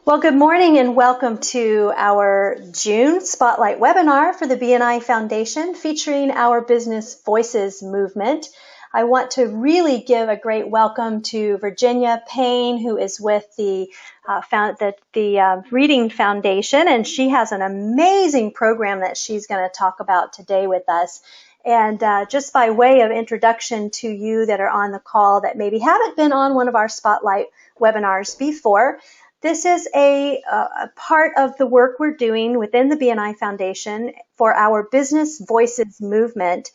Well, good morning and welcome to our June Spotlight webinar for the BNI Foundation featuring our Business Voices movement. I want to really give a great welcome to Virginia Payne, who is with the Reading Foundation, and she has an amazing program that she's going to talk about today with us. And just by way of introduction to you that are on the call that maybe haven't been on one of our Spotlight webinars before, this is a part of the work we're doing within the BNI Foundation for our Business Voices movement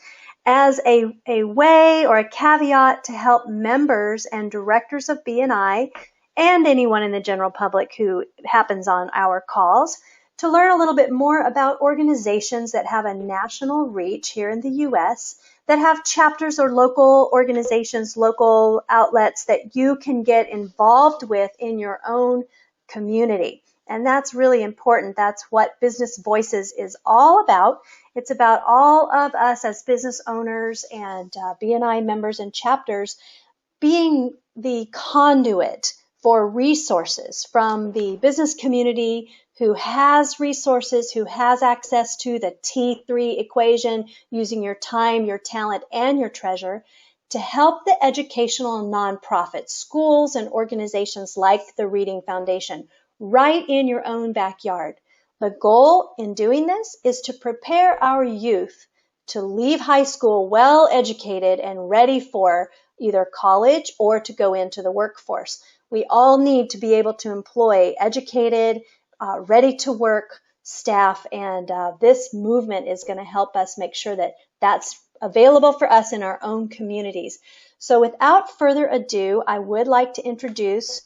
as a way or a caveat to help members and directors of BNI and anyone in the general public who happens on our calls to learn a little bit more about organizations that have a national reach here in the U.S., that have chapters or local organizations, local outlets that you can get involved with in your own community. And that's really important. That's what Business Voices is all about. It's about all of us as business owners and BNI members and chapters being the conduit for resources from the business community who has resources, who has access to the T3 equation, using your time, your talent, and your treasure to help the educational nonprofits, schools, and organizations like the Reading Foundation right in your own backyard. The goal in doing this is to prepare our youth to leave high school well educated and ready for either college or to go into the workforce. We all need to be able to employ educated, ready to work staff, and this movement is going to help us make sure that that's available for us in our own communities. So without further ado, I would like to introduce,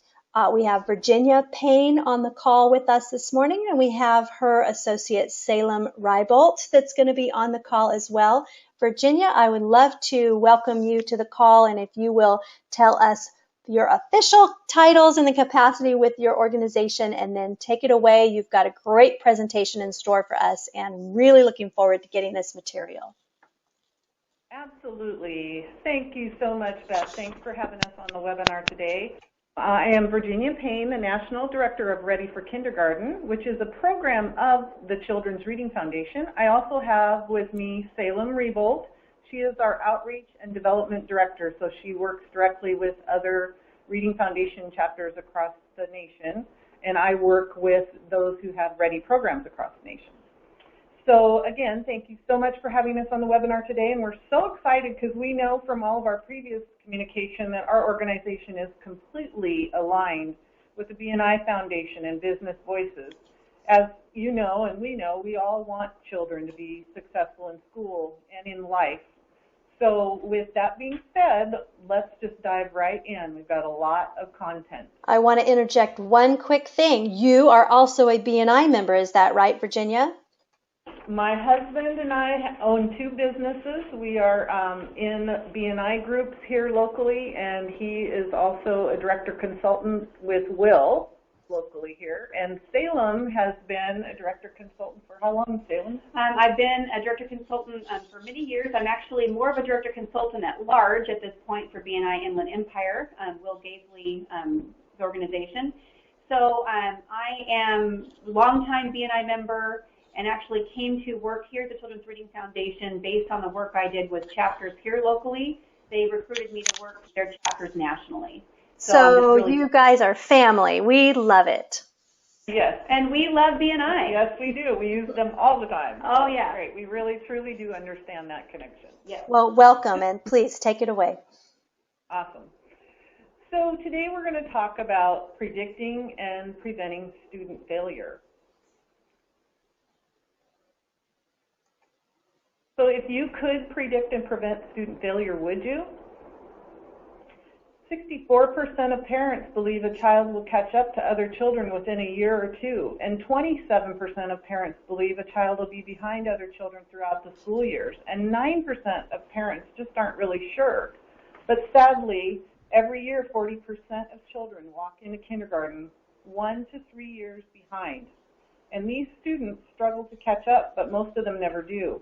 we have Virginia Payne on the call with us this morning, and we have her associate Salem Rybolt that's going to be on the call as well. Virginia, I would love to welcome you to the call, and if you will tell us your official titles and the capacity with your organization, and then take it away. You've got a great presentation in store for us, and really looking forward to getting this material. Absolutely. Thank you so much, Beth. Thanks for having us on the webinar today. I am Virginia Payne, the National Director of Ready for Kindergarten, which is a program of the Children's Reading Foundation. I also have with me Salem Rybolt. She is our Outreach and Development Director, so she works directly with other Reading Foundation chapters across the nation, and I work with those who have Ready programs across the nation. So again, thank you so much for having us on the webinar today, and we're so excited because we know from all of our previous communication that our organization is completely aligned with the BNI Foundation and Business Voices. As you know, and we know, we all want children to be successful in school and in life. So with that being said, let's just dive right in. We've got a lot of content. I want to interject one quick thing. You are also a BNI member, is that right, Virginia? My husband and I own two businesses. We are in BNI groups here locally, and he is also a director consultant with Will locally here. And Salem has been a director consultant for how long, Salem? I've been a director consultant for many years. I'm actually more of a director consultant at large at this point for BNI Inland Empire, Will Gaisley's organization. So I am a longtime BNI member, and actually came to work here at the Children's Reading Foundation based on the work I did with chapters here locally. They recruited me to work with their chapters nationally. So really, you guys are family. We love it. Yes. And we love BNI. Yes, we do. We use them all the time. Oh, yeah. Great. We really, truly do understand that connection. Yes. Well, welcome, and please take it away. Awesome. So today we're going to talk about predicting and preventing student failure. So if you could predict and prevent student failure, would you? 64% of parents believe a child will catch up to other children within a year or two, and 27% of parents believe a child will be behind other children throughout the school years, and 9% of parents just aren't really sure. But sadly, every year 40% of children walk into kindergarten 1 to 3 years behind, and these students struggle to catch up, but most of them never do.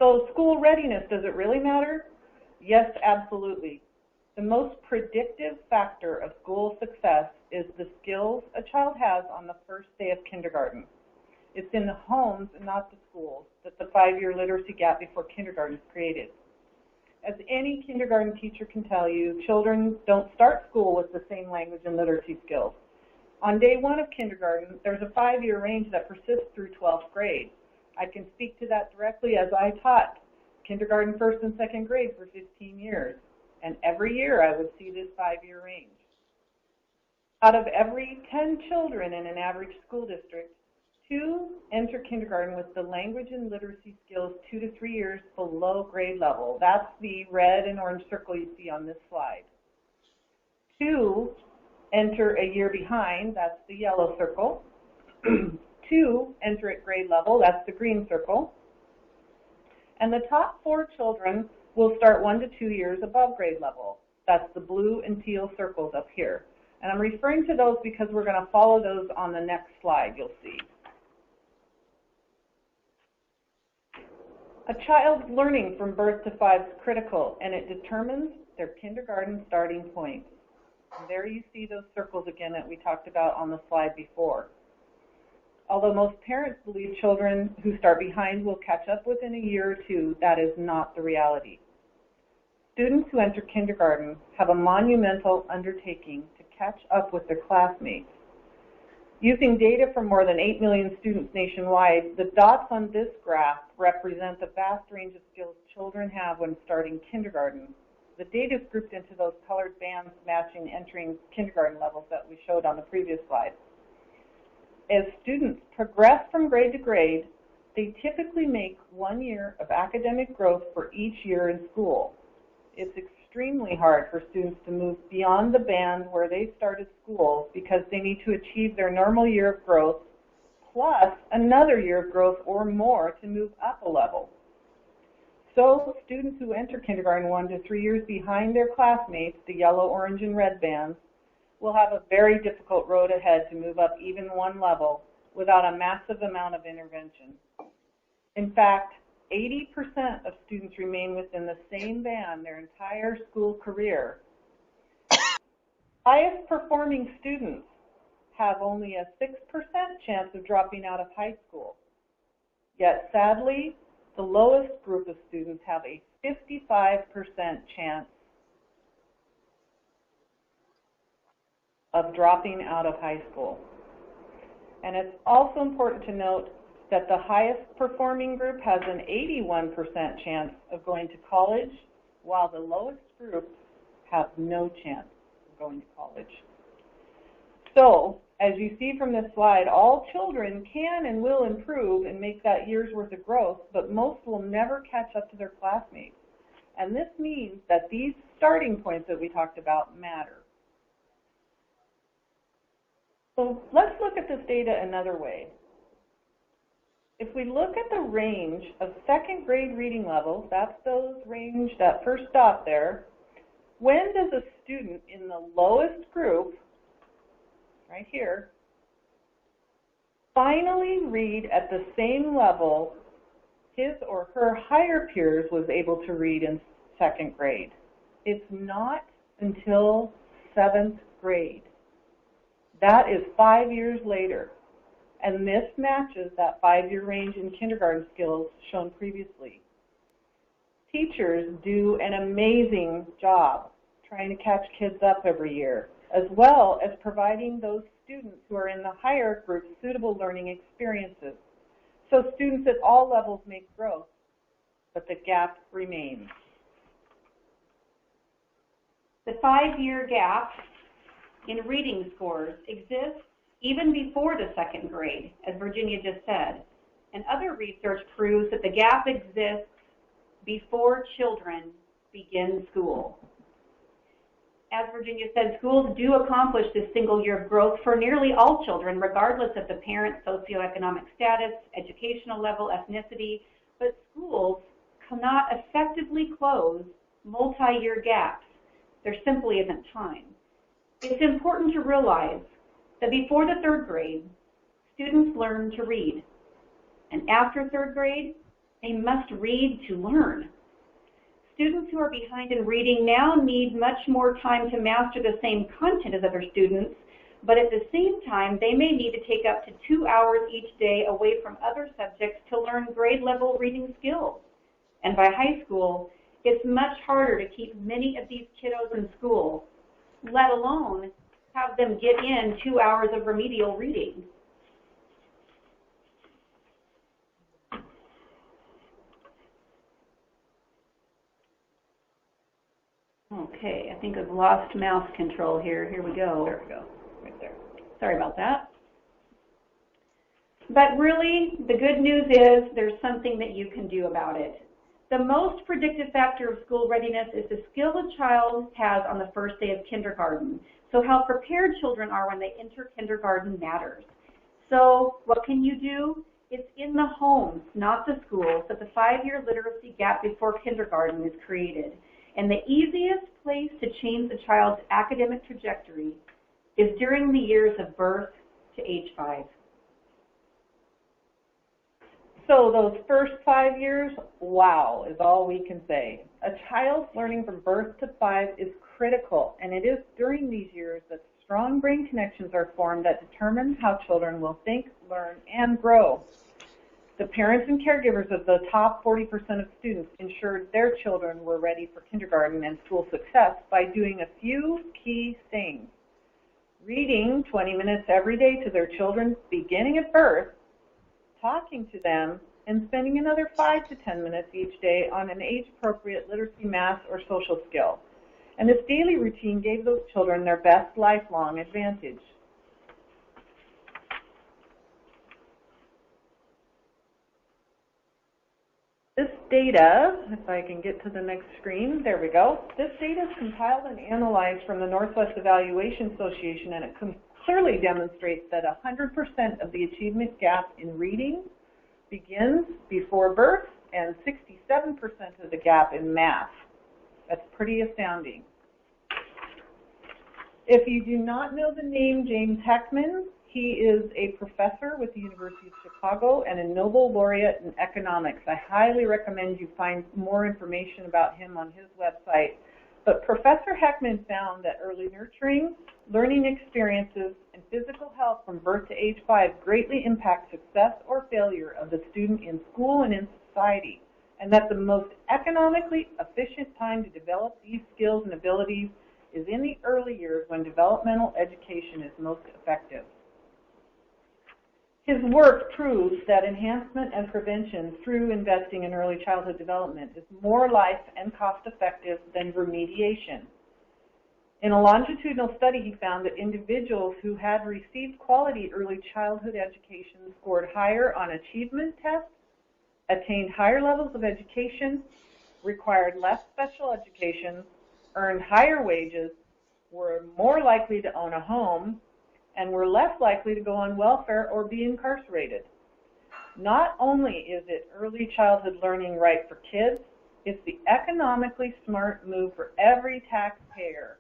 So school readiness, does it really matter? Yes, absolutely. The most predictive factor of school success is the skills a child has on the first day of kindergarten. It's in the homes and not the schools that the 5-year literacy gap before kindergarten is created. As any kindergarten teacher can tell you, children don't start school with the same language and literacy skills. On day 1 of kindergarten, there's a 5-year range that persists through 12th grade. I can speak to that directly as I taught kindergarten, 1st, and 2nd grade for 15 years. And every year I would see this 5-year range. Out of every 10 children in an average school district, 2 enter kindergarten with the language and literacy skills 2 to 3 years below grade level. That's the red and orange circle you see on this slide. 2 enter a year behind, that's the yellow circle. 2 enter at grade level, that's the green circle. And the top 4 children will start 1 to 2 years above grade level. That's the blue and teal circles up here. And I'm referring to those because we're going to follow those on the next slide, you'll see. A child's learning from birth to 5 is critical, and it determines their kindergarten starting point. And there you see those circles again that we talked about on the slide before. Although most parents believe children who start behind will catch up within a year or 2, that is not the reality. Students who enter kindergarten have a monumental undertaking to catch up with their classmates. Using data from more than 8 million students nationwide, the dots on this graph represent the vast range of skills children have when starting kindergarten. The data is grouped into those colored bands matching entering kindergarten levels that we showed on the previous slide. As students progress from grade to grade, they typically make 1 year of academic growth for each year in school. It's extremely hard for students to move beyond the band where they started school because they need to achieve their normal year of growth plus another year of growth or more to move up a level. So students who enter kindergarten 1 to 3 years behind their classmates, the yellow, orange, and red bands, will have a very difficult road ahead to move up even 1 level without a massive amount of intervention. In fact, 80% of students remain within the same band their entire school career. Highest performing students have only a 6% chance of dropping out of high school. Yet sadly, the lowest group of students have a 55% chance of dropping out of high school. And it's also important to note that the highest performing group has an 81% chance of going to college, while the lowest group have no chance of going to college. So, as you see from this slide, all children can and will improve and make that year's worth of growth, but most will never catch up to their classmates. And this means that these starting points that we talked about matter. So let's look at this data another way. If we look at the range of 2nd grade reading levels, that's those range, that first dot there, when does a student in the lowest group, right here, finally read at the same level his or her higher peers was able to read in 2nd grade? It's not until 7th grade. That is 5 years later. And this matches that 5-year range in kindergarten skills shown previously. Teachers do an amazing job trying to catch kids up every year, as well as providing those students who are in the higher groups suitable learning experiences. So students at all levels make growth, but the gap remains. The 5-year gap in reading scores exists even before the 2nd grade, as Virginia just said. And other research proves that the gap exists before children begin school. As Virginia said, schools do accomplish this single year of growth for nearly all children, regardless of the parent's socioeconomic status, educational level, ethnicity, but schools cannot effectively close multi-year gaps. There simply isn't time. It's important to realize that before the 3rd grade, students learn to read. And after 3rd grade, they must read to learn. Students who are behind in reading now need much more time to master the same content as other students, but at the same time, they may need to take up to 2 hours each day away from other subjects to learn grade-level reading skills. And by high school, it's much harder to keep many of these kiddos in school, let alone have them get in 2 hours of remedial reading. Okay, I think I've lost mouse control here. Here we go. There we go, right there. Sorry about that. But really, the good news is there's something that you can do about it. The most predictive factor of school readiness is the skill the child has on the first day of kindergarten. So how prepared children are when they enter kindergarten matters. So what can you do? It's in the home, not the schools, that the 5-year literacy gap before kindergarten is created. And the easiest place to change the child's academic trajectory is during the years of birth to age 5. So those first 5 years, wow, is all we can say. A child learning from birth to 5 is critical, and it is during these years that strong brain connections are formed that determine how children will think, learn, and grow. The parents and caregivers of the top 40% of students ensured their children were ready for kindergarten and school success by doing a few key things. Reading 20 minutes every day to their children beginning at birth, talking to them, and spending another 5 to 10 minutes each day on an age-appropriate literacy, math, or social skill. And this daily routine gave those children their best lifelong advantage. This data, if I can get to the next screen, there we go. This data is compiled and analyzed from the Northwest Evaluation Association, and it clearly demonstrates that 100% of the achievement gap in reading begins before birth and 67% of the gap in math. That's pretty astounding. If you do not know the name James Heckman, he is a professor with the University of Chicago and a Nobel laureate in economics. I highly recommend you find more information about him on his website. But Professor Heckman found that early nurturing, learning experiences, and physical health from birth to age 5 greatly impact success or failure of the student in school and in society, and that the most economically efficient time to develop these skills and abilities is in the early years when developmental education is most effective. His work proves that enhancement and prevention through investing in early childhood development is more life and cost-effective than remediation. In a longitudinal study, he found that individuals who had received quality early childhood education scored higher on achievement tests, attained higher levels of education, required less special education, earned higher wages, were more likely to own a home, and were less likely to go on welfare or be incarcerated. Not only is it early childhood learning right for kids, it's the economically smart move for every taxpayer,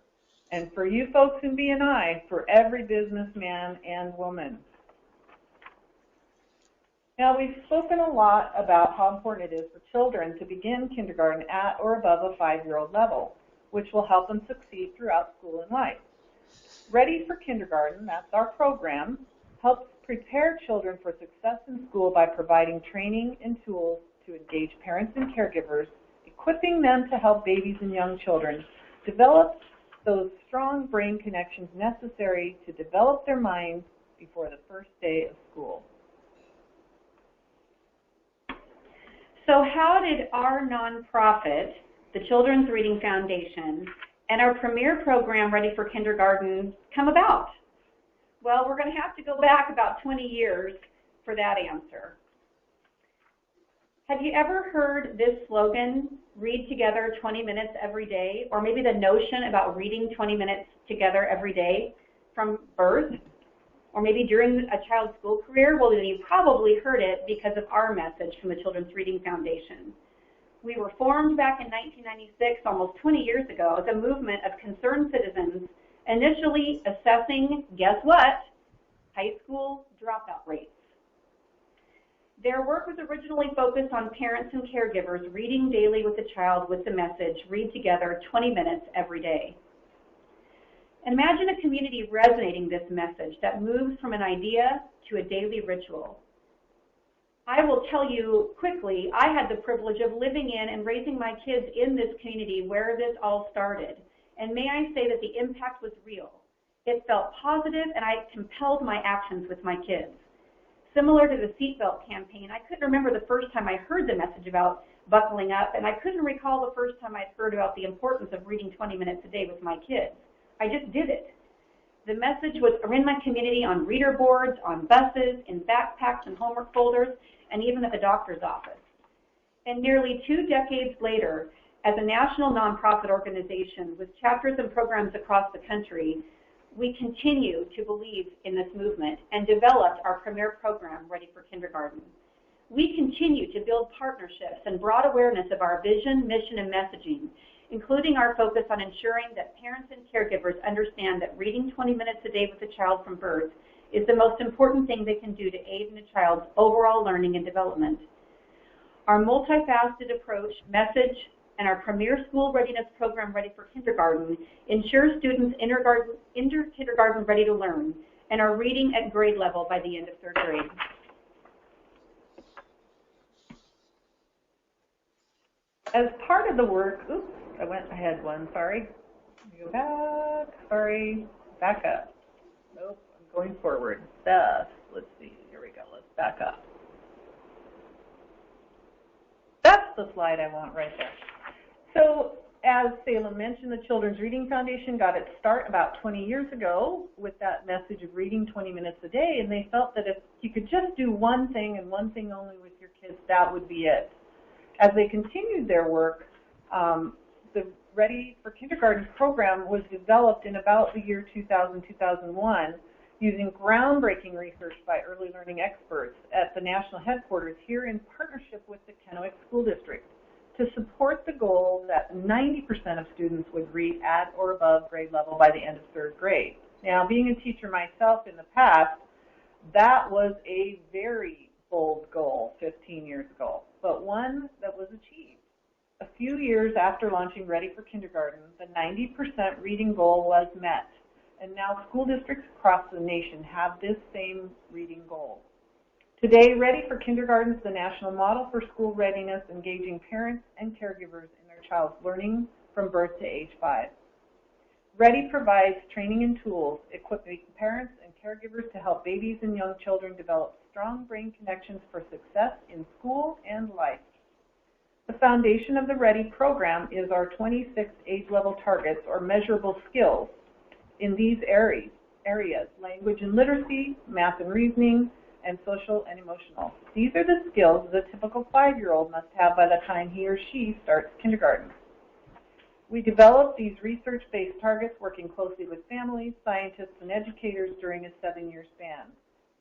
and for you folks in BNI, for every businessman and woman. Now, we've spoken a lot about how important it is for children to begin kindergarten at or above a 5-year-old level, which will help them succeed throughout school and life. Ready for Kindergarten, that's our program, helps prepare children for success in school by providing training and tools to engage parents and caregivers, equipping them to help babies and young children develop those strong brain connections necessary to develop their minds before the first day of school. So how did our nonprofit, the Children's Reading Foundation, and our premier program, Ready for Kindergarten, come about? Well, we're going to have to go back about 20 years for that answer. Have you ever heard this slogan, read together 20 minutes every day, or maybe the notion about reading 20 minutes together every day from birth, or maybe during a child's school career? Well, then you probably heard it because of our message from the Children's Reading Foundation. We were formed back in 1996, almost 20 years ago, as a movement of concerned citizens initially assessing, guess what, high school dropout rates. Their work was originally focused on parents and caregivers reading daily with the child with the message, read together 20 minutes every day. Imagine a community resonating this message that moves from an idea to a daily ritual. I will tell you quickly, I had the privilege of living in and raising my kids in this community where this all started. And may I say that the impact was real. It felt positive, and I compelled my actions with my kids. Similar to the seatbelt campaign, I couldn't remember the first time I heard the message about buckling up, and I couldn't recall the first time I'd heard about the importance of reading 20 minutes a day with my kids. I just did it. The message was in my community on reader boards, on buses, in backpacks and homework folders, and even at the doctor's office. And nearly 2 decades later, as a national nonprofit organization with chapters and programs across the country, we continue to believe in this movement and developed our premier program, Ready for Kindergarten. We continue to build partnerships and broad awareness of our vision, mission, and messaging, including our focus on ensuring that parents and caregivers understand that reading 20 minutes a day with a child from birth is the most important thing they can do to aid in a child's overall learning and development. Our multifaceted approach, message, and our premier school readiness program, Ready for Kindergarten, ensures students enter kindergarten ready to learn and are reading at grade level by the end of 3rd grade. As part of the work, oops, I went ahead one, sorry. Let me go back, sorry, back up. Nope, I'm going forward. Let's see, here we go, let's back up. That's the slide I want right there. So, as Salem mentioned, the Children's Reading Foundation got its start about 20 years ago with that message of reading 20 minutes a day, and they felt that if you could just do one thing and one thing only with your kids, that would be it. As they continued their work, the Ready for Kindergarten program was developed in about the year 2000-2001 using groundbreaking research by early learning experts at the national headquarters here in partnership with the Kennewick School District to support the goal that 90% of students would read at or above grade level by the end of 3rd grade. Now, being a teacher myself in the past, that was a very bold goal 15 years ago, but one that was achieved. A few years after launching Ready for Kindergarten, the 90% reading goal was met, and now school districts across the nation have this same reading goal. Today, Ready for Kindergarten is the national model for school readiness, engaging parents and caregivers in their child's learning from birth to age 5. Ready provides training and tools equipping parents and caregivers to help babies and young children develop strong brain connections for success in school and life. The foundation of the Ready program is our 26 age-level targets or measurable skills in these areas, language and literacy, math and reasoning, and social and emotional. These are the skills the typical 5-year-old must have by the time he or she starts kindergarten. We developed these research-based targets working closely with families, scientists, and educators during a 7-year span.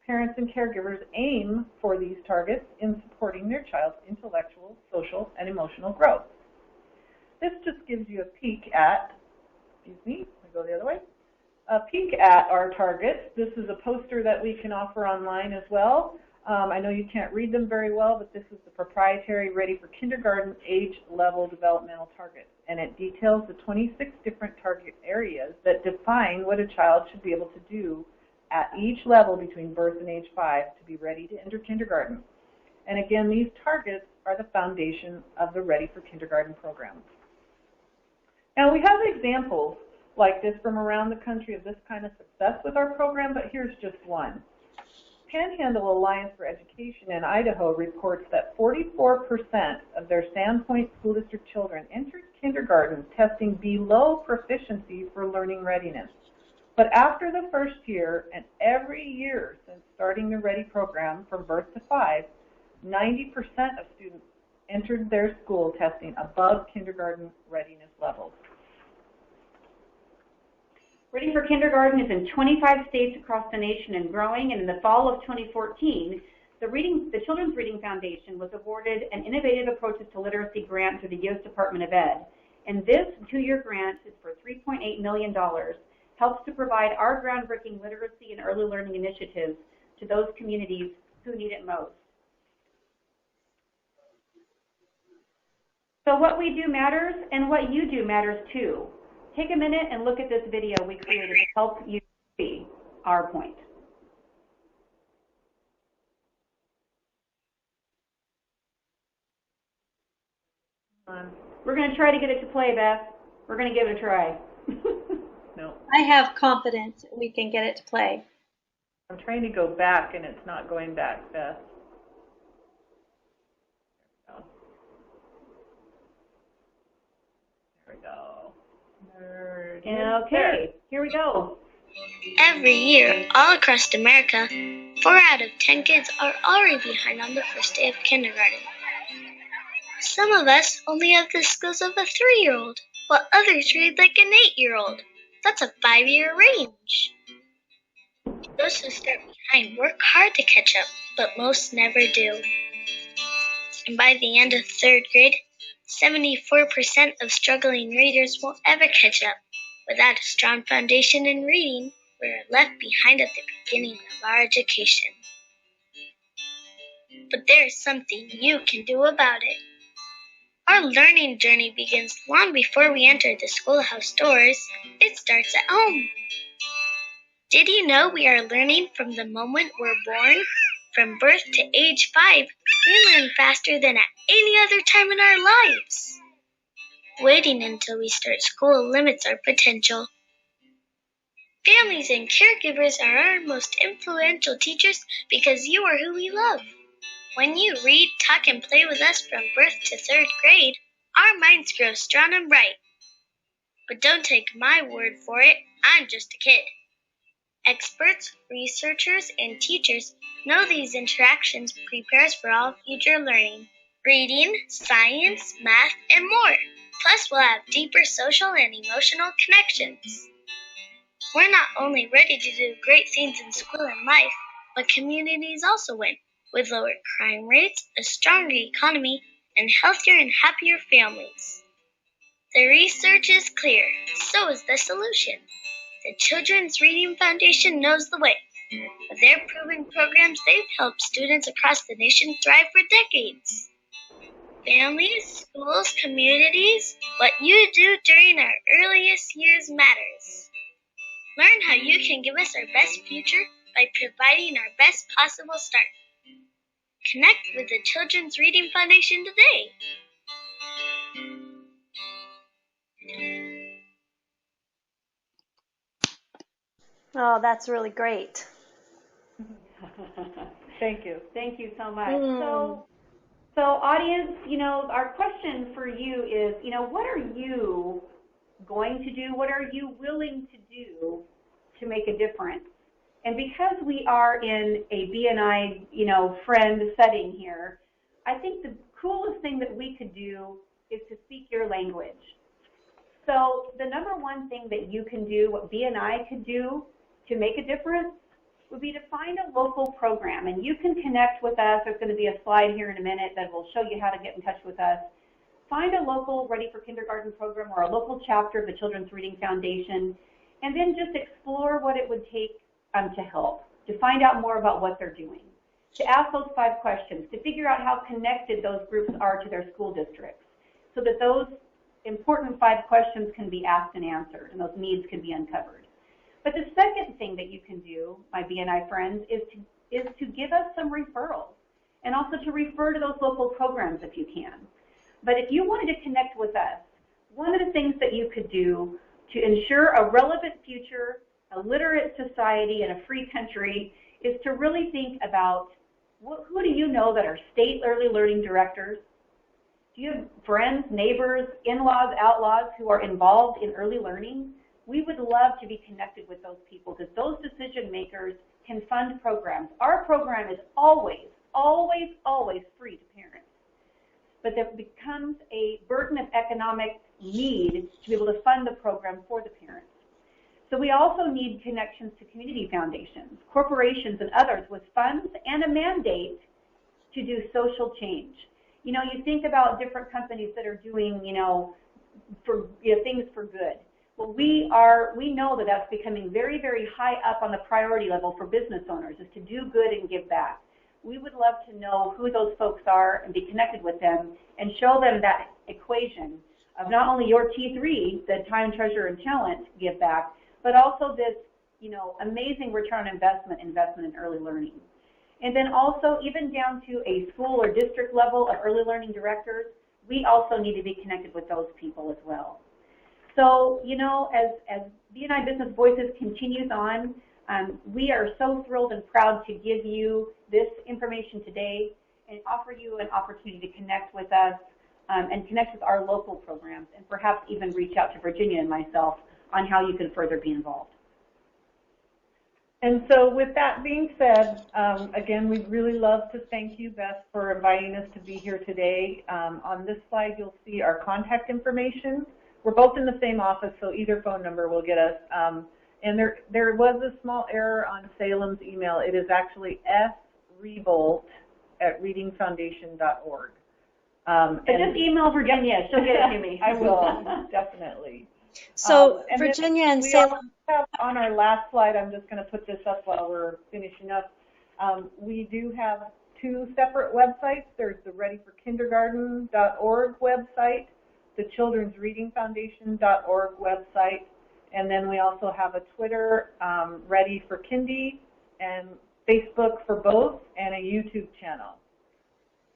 Parents and caregivers aim for these targets in supporting their child's intellectual, social, and emotional growth. This just gives you a peek at, go the other way, a peek at our targets. This is a poster that we can offer online as well. I know you can't read them very well, but this is the proprietary Ready for Kindergarten age level developmental targets, and it details the 26 different target areas that define what a child should be able to do at each level between birth and age 5 to be ready to enter kindergarten. And again, these targets are the foundation of the Ready for Kindergarten program. Now, we have examples like this from around the country of this kind of success with our program, but here's just one. Panhandle Alliance for Education in Idaho reports that 44% of their Sandpoint School District children entered kindergarten testing below proficiency for learning readiness. But after the first year, and every year since starting the Ready program from birth to 5, 90% of students entered their school testing above kindergarten readiness levels. Ready for Kindergarten is in 25 states across the nation and growing, and in the fall of 2014, the Children's Reading Foundation was awarded an Innovative Approaches to Literacy grant through the U.S. Department of Ed. And this 2-year grant is for $3.8 million, helps to provide our groundbreaking literacy and early learning initiatives to those communities who need it most. So what we do matters, and what you do matters too. Take a minute and look at this video we created to help you see our point. We're going to try to get it to play, Beth. We're going to give it a try. No, I have confidence we can get it to play. I'm trying to go back and it's not going back, Beth. There we go. There we go. Okay, here we go. Every year, all across America, 4 out of 10 kids are already behind on the first day of kindergarten. Some of us only have the skills of a 3-year-old, while others read like an 8-year-old. That's a 5-year range. Those who start behind work hard to catch up, but most never do. And by the end of 3rd grade, 74% of struggling readers won't ever catch up. Without a strong foundation in reading, we are left behind at the beginning of our education. But there is something you can do about it. Our learning journey begins long before we enter the schoolhouse doors. It starts at home. Did you know we are learning from the moment we're born? From birth to age 5, we learn faster than at any other time in our lives. Waiting until we start school limits our potential. Families and caregivers are our most influential teachers because you are who we love. When you read, talk, and play with us from birth to 3rd grade, our minds grow strong and bright. But don't take my word for it, I'm just a kid. Experts, researchers, and teachers know these interactions prepare us for all future learning. Reading, science, math, and more. Plus, we'll have deeper social and emotional connections. We're not only ready to do great things in school and life, but communities also win, with lower crime rates, a stronger economy, and healthier and happier families. The research is clear, so is the solution. The Children's Reading Foundation knows the way. With their proven programs, they've helped students across the nation thrive for decades. Families, schools, communities, what you do during our earliest years matters. Learn how you can give us our best future by providing our best possible start. Connect with the Children's Reading Foundation today. Oh, that's really great. Thank you. Thank you so much. So audience, our question for you is, what are you going to do? What are you willing to do to make a difference? And because we are in a BNI, friend setting here, I think the coolest thing that we could do is to speak your language. So the number one thing that you can do, what BNI could do to make a difference, would be to find a local program. And you can connect with us. There's going to be a slide here in a minute that will show you how to get in touch with us. Find a local Ready for Kindergarten program or a local chapter of the Children's Reading Foundation, and then just explore what it would take to help, to find out more about what they're doing, to ask those 5 questions, to figure out how connected those groups are to their school districts, so that those important 5 questions can be asked and answered, and those needs can be uncovered. But the second thing that you can do, my BNI friends, is to give us some referrals, and also to refer to those local programs if you can. But if you wanted to connect with us, one of the things that you could do to ensure a relevant future, a literate society, and a free country is to really think about who do you know that are state early learning directors? Do you have friends, neighbors, in-laws, outlaws who are involved in early learning? We would love to be connected with those people because those decision makers can fund programs. Our program is always, always, always free to parents. But there becomes a burden of economic need to be able to fund the program for the parents. So we also need connections to community foundations, corporations, and others with funds and a mandate to do social change. You think about different companies that are doing, things for good. Well, we know that that's becoming very, very high up on the priority level for business owners, is to do good and give back. We would love to know who those folks are and be connected with them and show them that equation of not only your T3, the time, treasure, and talent give back, but also this, amazing return on investment in early learning. And then also, even down to a school or district level of early learning directors, we also need to be connected with those people as well. So, as BNI Business Voices continues on, we are so thrilled and proud to give you this information today and offer you an opportunity to connect with us and connect with our local programs, and perhaps even reach out to Virginia and myself on how you can further be involved. And so with that being said, again, we'd really love to thank you, Beth, for inviting us to be here today. On this slide, you'll see our contact information. We're both in the same office, so either phone number will get us. And there was a small error on Salem's email. It is actually srevolt@readingfoundation.org. So just email Virginia. She'll get it to me. I will, definitely. So Virginia and Salem. On our last slide, I'm just going to put this up while we're finishing up. We do have two separate websites. There's the readyforkindergarten.org website, the childrensreadingfoundation.org website, and then we also have a Twitter, Ready for Kindy, and Facebook for both, and a YouTube channel.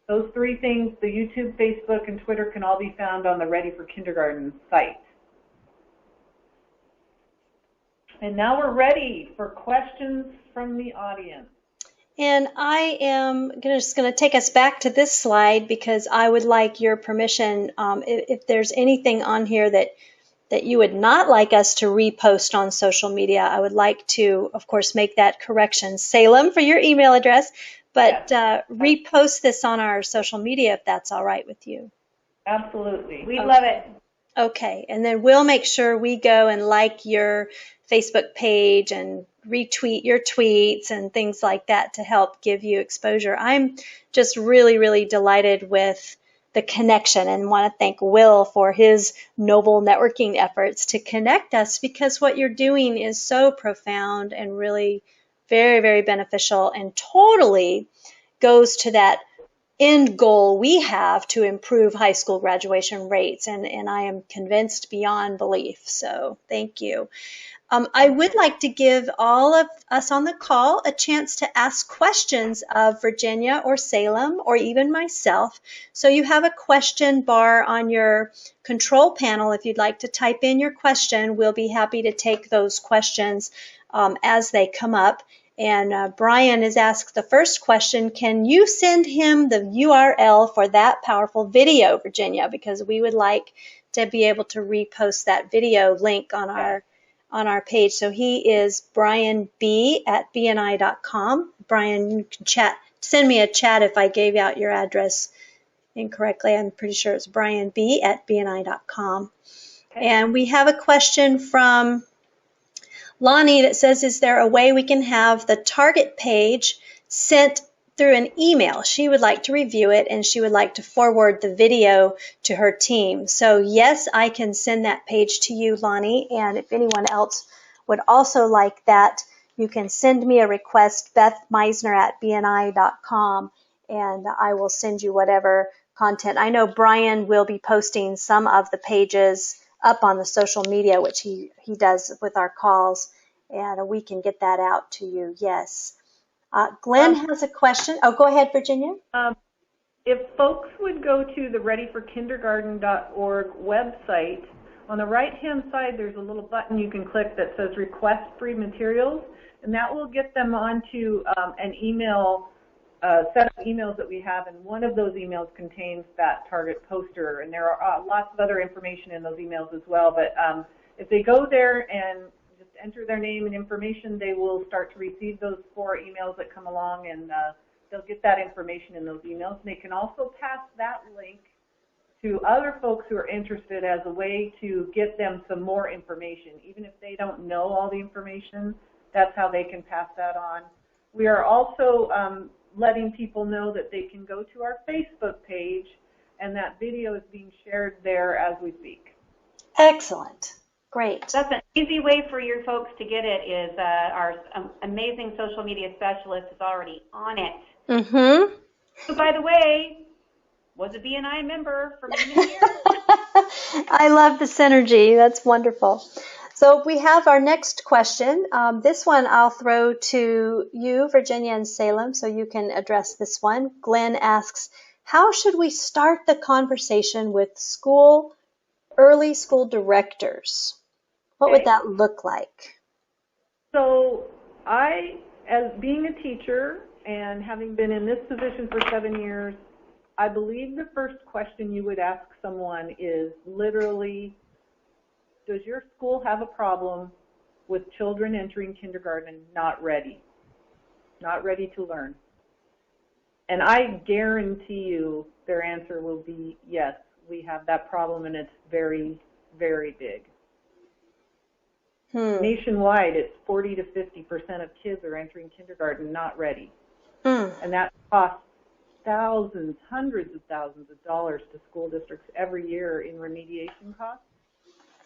Those three things, the YouTube, Facebook, and Twitter, can all be found on the Ready for Kindergarten site. And now we're ready for questions from the audience. And I am just going to take us back to this slide because I would like your permission if there's anything on here that you would not like us to repost on social media. I would like to, of course, make that correction. Salem for your email address, but yes. Repost this on our social media if that's all right with you. Absolutely. We love it. Okay, and then we'll make sure we go and like your Facebook page and retweet your tweets and things like that to help give you exposure. I'm just really, really delighted with the connection and want to thank Will for his noble networking efforts to connect us, because what you're doing is so profound and really very, very beneficial and totally goes to that end goal we have to improve high school graduation rates, and I am convinced beyond belief. So thank you. I would like to give all of us on the call a chance to ask questions of Virginia or Salem or even myself. So you have a question bar on your control panel. If you'd like to type in your question, we'll be happy to take those questions as they come up. And Brian has asked the first question, can you send him the URL for that powerful video, Virginia? Because we would like to be able to repost that video link on our page. So he is Brian B at BNI.com. Brian, you can send me a chat if I gave out your address incorrectly. I'm pretty sure it's Brian B at BNI.com. Okay. And we have a question from Lonnie that says, is there a way we can have the target page sent through an email? She would like to review it and she would like to forward the video to her team. So yes, I can send that page to you, Lonnie. And if anyone else would also like that, you can send me a request, Beth Meisner at BNI.com, and I will send you whatever content. I know Brian will be posting some of the pages up on the social media, which he does with our calls, and we can get that out to you, yes. Glenn has a question. Oh, go ahead, Virginia. If folks would go to the readyforkindergarten.org website, on the right-hand side there's a little button you can click that says Request Free Materials, and that will get them onto an email set of emails that we have, and one of those emails contains that target poster, and there are lots of other information in those emails as well, but if they go there and just enter their name and information, they will start to receive those 4 emails that come along, and they'll get that information in those emails. And they can also pass that link to other folks who are interested as a way to get them some more information. Even if they don't know all the information, that's how they can pass that on. We are also letting people know that they can go to our Facebook page, and that video is being shared there as we speak. Excellent. Great. That's an easy way for your folks to get it is our amazing social media specialist is already on it. Mm-hmm. So by the way, was a BNI member for many, many years. I love the synergy. That's wonderful. So we have our next question. This one I'll throw to you, Virginia and Salem, so you can address this one. Glenn asks, how should we start the conversation with early school directors? What would that look like? So as being a teacher and having been in this position for 7 years, I believe the first question you would ask someone is literally, does your school have a problem with children entering kindergarten not ready to learn? And I guarantee you their answer will be, yes, we have that problem, and it's very, very big. Nationwide, it's 40 to 50% of kids are entering kindergarten not ready. And that costs thousands, hundreds of thousands of dollars to school districts every year in remediation costs.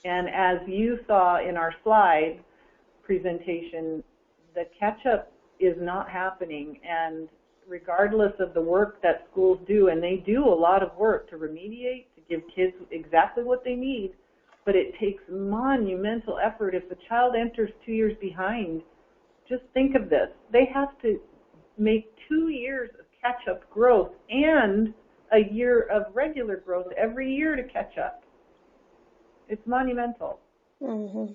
And as you saw in our slide presentation, the catch-up is not happening. And regardless of the work that schools do, and they do a lot of work to remediate, to give kids exactly what they need, but it takes monumental effort. If a child enters 2 years behind, just think of this. They have to make 2 years of catch-up growth and a year of regular growth every year to catch up. It's monumental. Mm-hmm.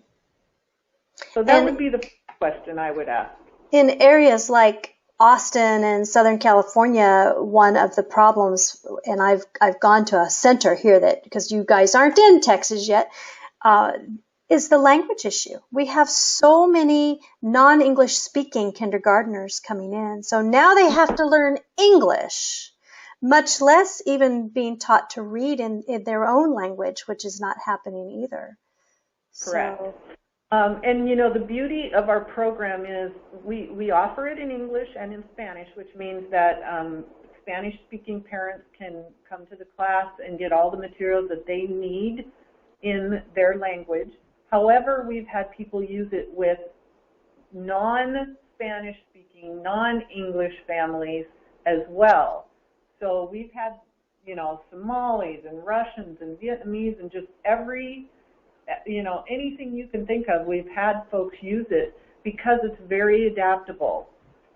So that would be the first question I would ask. In areas like Austin and Southern California, one of the problems, and I've gone to a center here that, because you guys aren't in Texas yet, is the language issue. We have so many non-English speaking kindergartners coming in. So now they have to learn English, much less even being taught to read in their own language, which is not happening either. Correct. And, you know, the beauty of our program is we offer it in English and in Spanish, which means that Spanish-speaking parents can come to the class and get all the materials that they need in their language. However, we've had people use it with non-Spanish-speaking, non-English families as well. So we've had, you know, Somalis and Russians and Vietnamese and just every, you know, anything you can think of, we've had folks use it because it's very adaptable.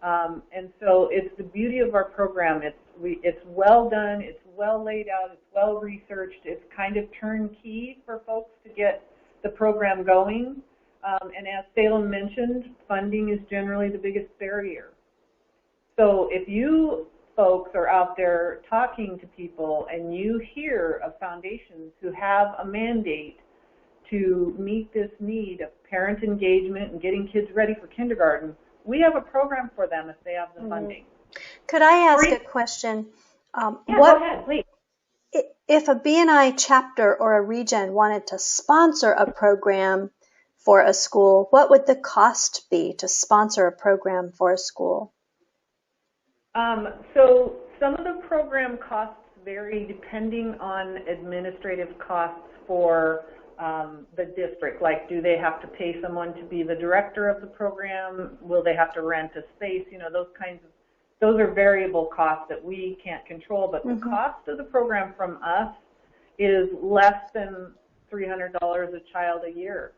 And so it's the beauty of our program. It's well done, it's well laid out, it's well researched, it's kind of turnkey for folks to get the program going. And as Salem mentioned, funding is generally the biggest barrier. So if you folks are out there talking to people and you hear of foundations who have a mandate to meet this need of parent engagement and getting kids ready for kindergarten, we have a program for them if they have the funding. Could I ask a question? Go ahead, please. If a BNI chapter or a region wanted to sponsor a program for a school, what would the cost be to sponsor a program for a school? So some of the program costs vary depending on administrative costs for the district. Like, do they have to pay someone to be the director of the program? Will they have to rent a space? You know, those are variable costs that we can't control, but the cost of the program from us is less than $300 a child a year.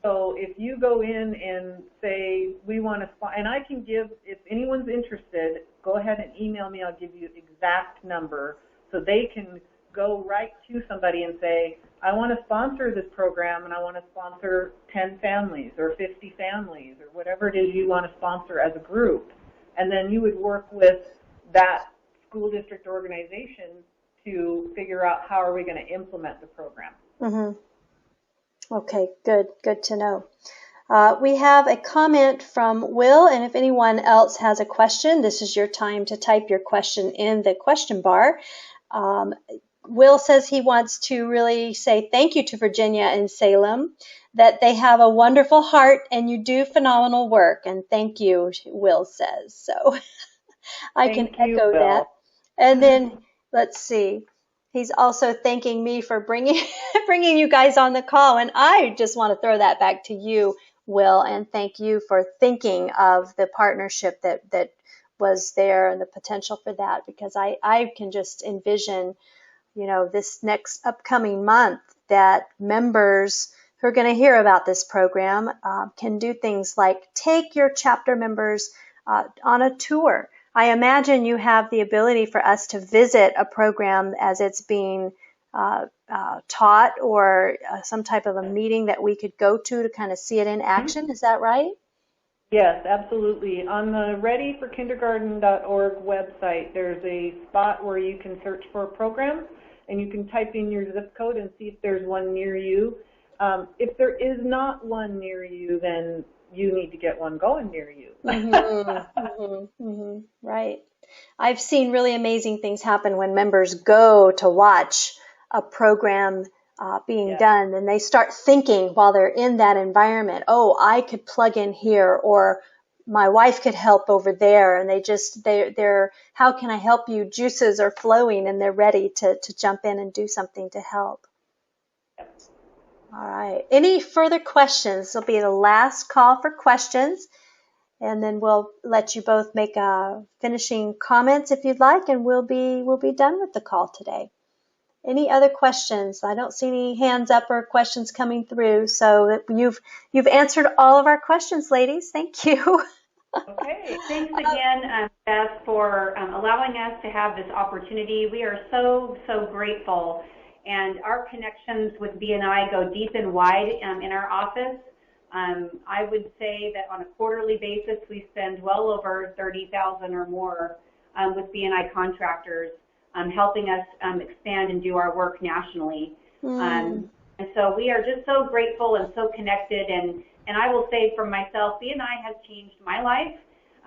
So if you go in and say, we want to, and I can give, if anyone's interested, go ahead and email me, I'll give you exact number, so they can go right to somebody and say, I want to sponsor this program and I want to sponsor 10 families or 50 families or whatever it is you want to sponsor as a group. And then you would work with that school district organization to figure out how are we going to implement the program. Okay, good to know. We have a comment from Will, and if anyone else has a question, this is your time to type your question in the question bar. Will says he wants to really say thank you to Virginia and Salem, that they have a wonderful heart and you do phenomenal work. And thank you, Will says. So I can echo that. And then let's see. He's also thanking me for bringing you guys on the call. And I just want to throw that back to you, Will, and thank you for thinking of the partnership that was there and the potential for that, because I can just envision, this next upcoming month that members who are going to hear about this program can do things like take your chapter members on a tour. I imagine you have the ability for us to visit a program as it's being taught, or some type of a meeting that we could go to kind of see it in action. Is that right? Yes, absolutely. On the readyforkindergarten.org website, there's a spot where you can search for programs, and you can type in your zip code and see if there's one near you. If there is not one near you, then you need to get one going near you. Right. I've seen really amazing things happen when members go to watch a program being done, and they start thinking while they're in that environment, oh, I could plug in here, or my wife could help over there, and they're how can I help you? Juices are flowing, and they're ready to jump in and do something to help. All right. Any further questions? This will be the last call for questions, and then we'll let you both make finishing comments if you'd like, and we'll be done with the call today. Any other questions? I don't see any hands up or questions coming through, so you've answered all of our questions, ladies. Thank you. Okay. Thanks again, Beth, for allowing us to have this opportunity. We are so, so grateful, and our connections with BNI go deep and wide in our office. I would say that on a quarterly basis, we spend well over $30,000 or more with BNI contractors, helping us expand and do our work nationally. And so we are just so grateful and so connected. And I will say for myself, BNI has changed my life.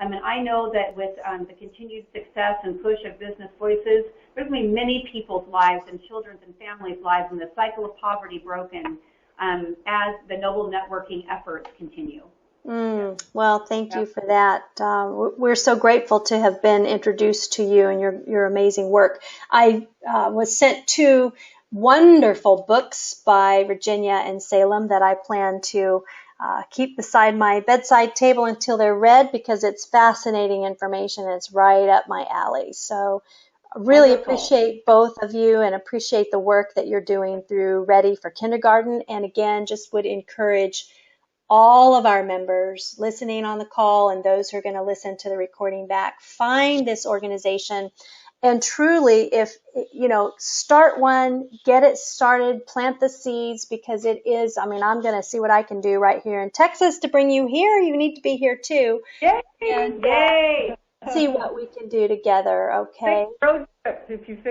I mean, I know that with the continued success and push of Business Voices, there's going to be many people's lives and children's and families' lives and the cycle of poverty broken as the noble networking efforts continue. Well, thank you for that. We're so grateful to have been introduced to you and your amazing work. I was sent 2 wonderful books by Virginia and Salem that I plan to keep beside my bedside table until they're read, because it's fascinating information and it's right up my alley. So I really appreciate both of you and appreciate the work that you're doing through Ready for Kindergarten. And again, just would encourage all of our members listening on the call and those who are going to listen to the recording back, find this organization. And truly, if, start one, get it started, plant the seeds, because it is, I'm going to see what I can do right here in Texas to bring you here. You need to be here too. Yay! And Yay! see what we can do together, okay? Road trips if you fix